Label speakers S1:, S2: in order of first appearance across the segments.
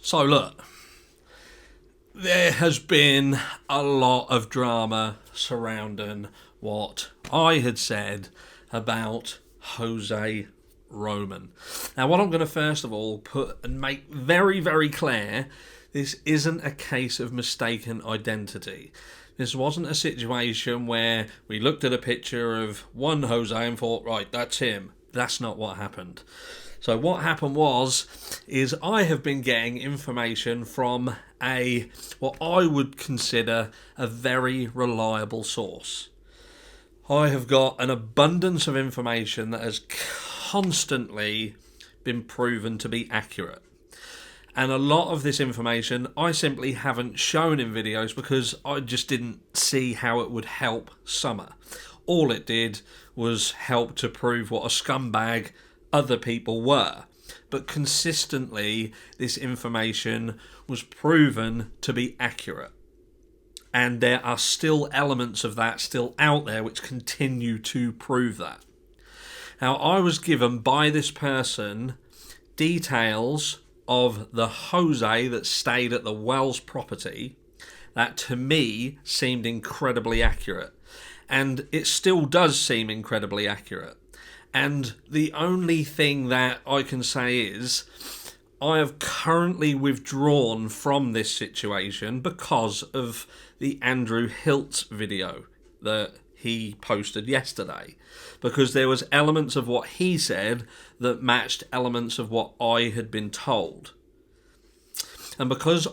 S1: So look, there has been a lot of drama surrounding what I had said about Jose Roman. Now, what I'm going to first of all put and make very, very clear, this isn't a case of mistaken identity. This wasn't a situation where we looked at a picture of one Jose and thought, right, that's him. That's not what happened. So what happened is I have been getting information from what I would consider a very reliable source. I have got an abundance of information that has constantly been proven to be accurate. And a lot of this information I simply haven't shown in videos because I just didn't see how it would help Summer. All it did was help to prove what a scumbag other people were. But consistently, this information was proven to be accurate. And there are still elements of that still out there which continue to prove that. Now, I was given by this person details of the Jose that stayed at the Wells property that to me seemed incredibly accurate. And it still does seem incredibly accurate. And the only thing that I can say is I have currently withdrawn from this situation because of the Andrew Hiltz video that he posted yesterday. Because there was elements of what he said that matched elements of what I had been told. And because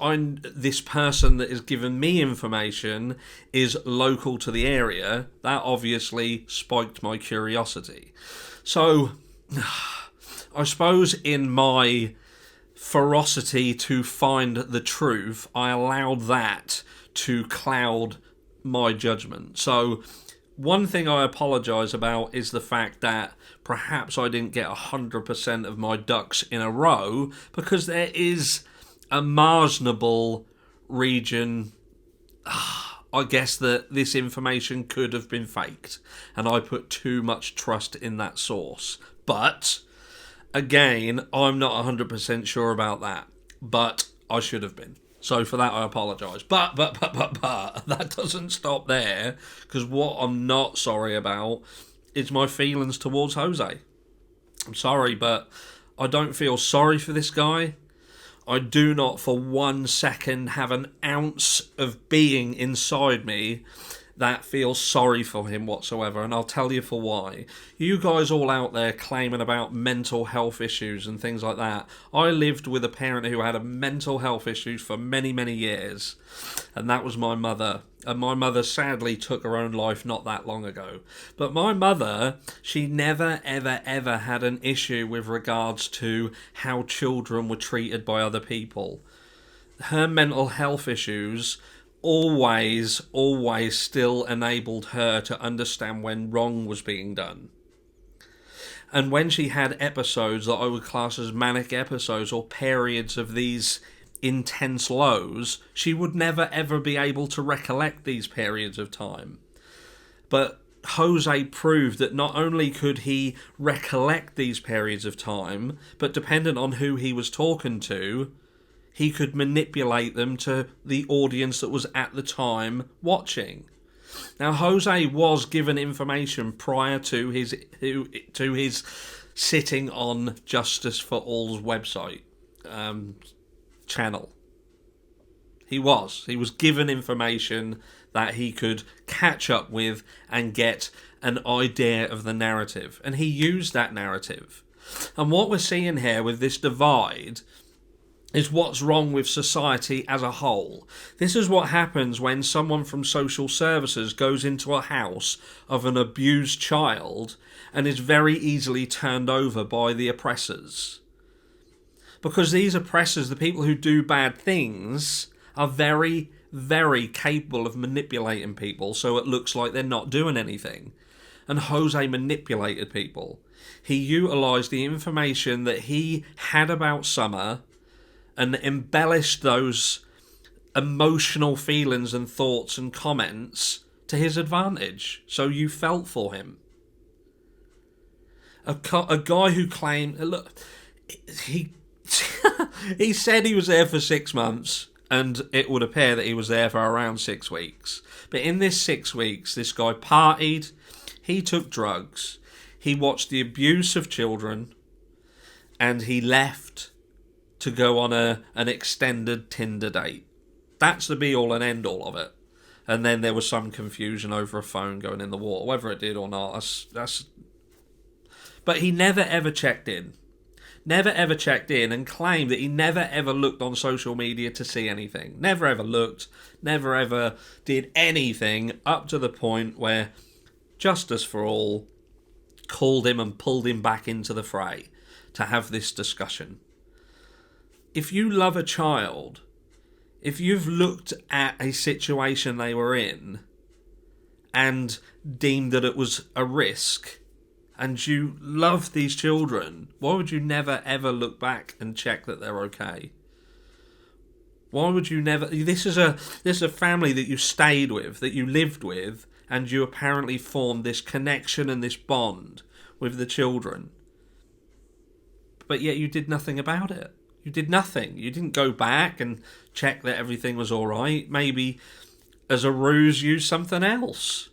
S1: this person that has given me information is local to the area, that obviously spiked my curiosity. So, I suppose in my ferocity to find the truth, I allowed that to cloud my judgment. So, one thing I apologise about is the fact that perhaps I didn't get 100% of my ducks in a row, because there is a marginable region, I guess, that this information could have been faked, and I put too much trust in that source. But again, I'm not 100% sure about that, but I should have been. So for that, I apologise. But that doesn't stop there, because what I'm not sorry about is my feelings towards Jose. I'm sorry, but I don't feel sorry for this guy. I do not for 1 second have an ounce of being inside me that feels sorry for him whatsoever, and I'll tell you for why. You guys all out there claiming about mental health issues and things like that. I lived with a parent who had a mental health issues for many, many years, and that was my mother. And my mother sadly took her own life not that long ago. But my mother, she never, ever, ever had an issue with regards to how children were treated by other people. Her mental health issues always still enabled her to understand when wrong was being done. And when she had episodes that I would class as manic episodes or periods of these intense lows, she would never ever be able to recollect these periods of time. But Jose proved that not only could he recollect these periods of time, but dependent on who he was talking to, he could manipulate them to the audience that was at the time watching. Now, Jose was given information prior to his sitting on Justice for All's website channel. He was given information that he could catch up with and get an idea of the narrative, and he used that narrative. And what we're seeing here with this divide is what's wrong with society as a whole. This is what happens when someone from social services goes into a house of an abused child and is very easily turned over by the oppressors. Because these oppressors, the people who do bad things, are very, very capable of manipulating people so it looks like they're not doing anything. And Jose manipulated people. He utilised the information that he had about Summer and embellished those emotional feelings and thoughts and comments to his advantage, so you felt for him. A guy who claimed, look, he He said he was there for 6 months, and it would appear that he was there for around 6 weeks. But in this 6 weeks, this guy partied, he took drugs, he watched the abuse of children, and he left to go on an extended Tinder date. That's the be-all and end-all of it. And then there was some confusion over a phone going in the water. Whether it did or not, that's... But he never ever checked in. Never ever checked in, and claimed that he never ever looked on social media to see anything. Never ever looked, never ever did anything, up to the point where Justice for All called him and pulled him back into the fray to have this discussion. If you love a child, if you've looked at a situation they were in and deemed that it was a risk, and you love these children, why would you never ever look back and check that they're okay? Why would you never... This is a family that you stayed with, that you lived with, and you apparently formed this connection and this bond with the children. But yet you did nothing about it. You did nothing. You didn't go back and check that everything was all right. Maybe as a ruse use something else.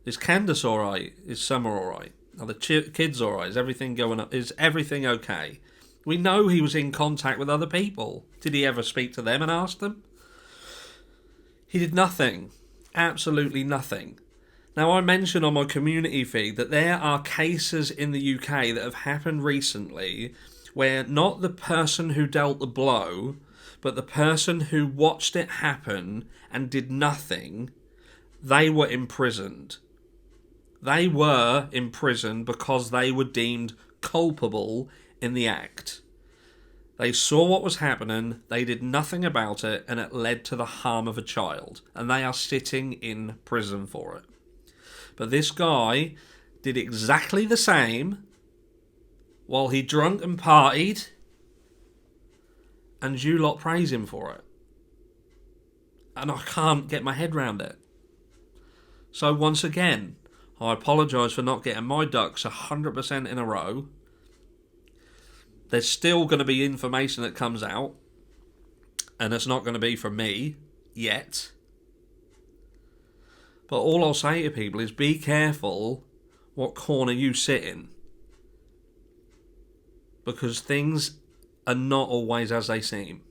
S1: Is Candace all right? Is Summer all right? Are the kids all right? Is everything going up? Is everything okay? We know he was in contact with other people. Did he ever speak to them and ask them? He did nothing. Absolutely nothing. Now, I mentioned on my community feed that there are cases in the UK that have happened recently where not the person who dealt the blow, but the person who watched it happen and did nothing, they were imprisoned. They were imprisoned because they were deemed culpable in the act. They saw what was happening, they did nothing about it, and it led to the harm of a child. And they are sitting in prison for it. But this guy did exactly the same while he drunk and partied, and you lot praise him for it. And I can't get my head round it. So once again, I apologise for not getting my ducks 100% in a row. There's still going to be information that comes out, and it's not going to be from me yet. But all I'll say to people is be careful what corner you sit in, because things are not always as they seem.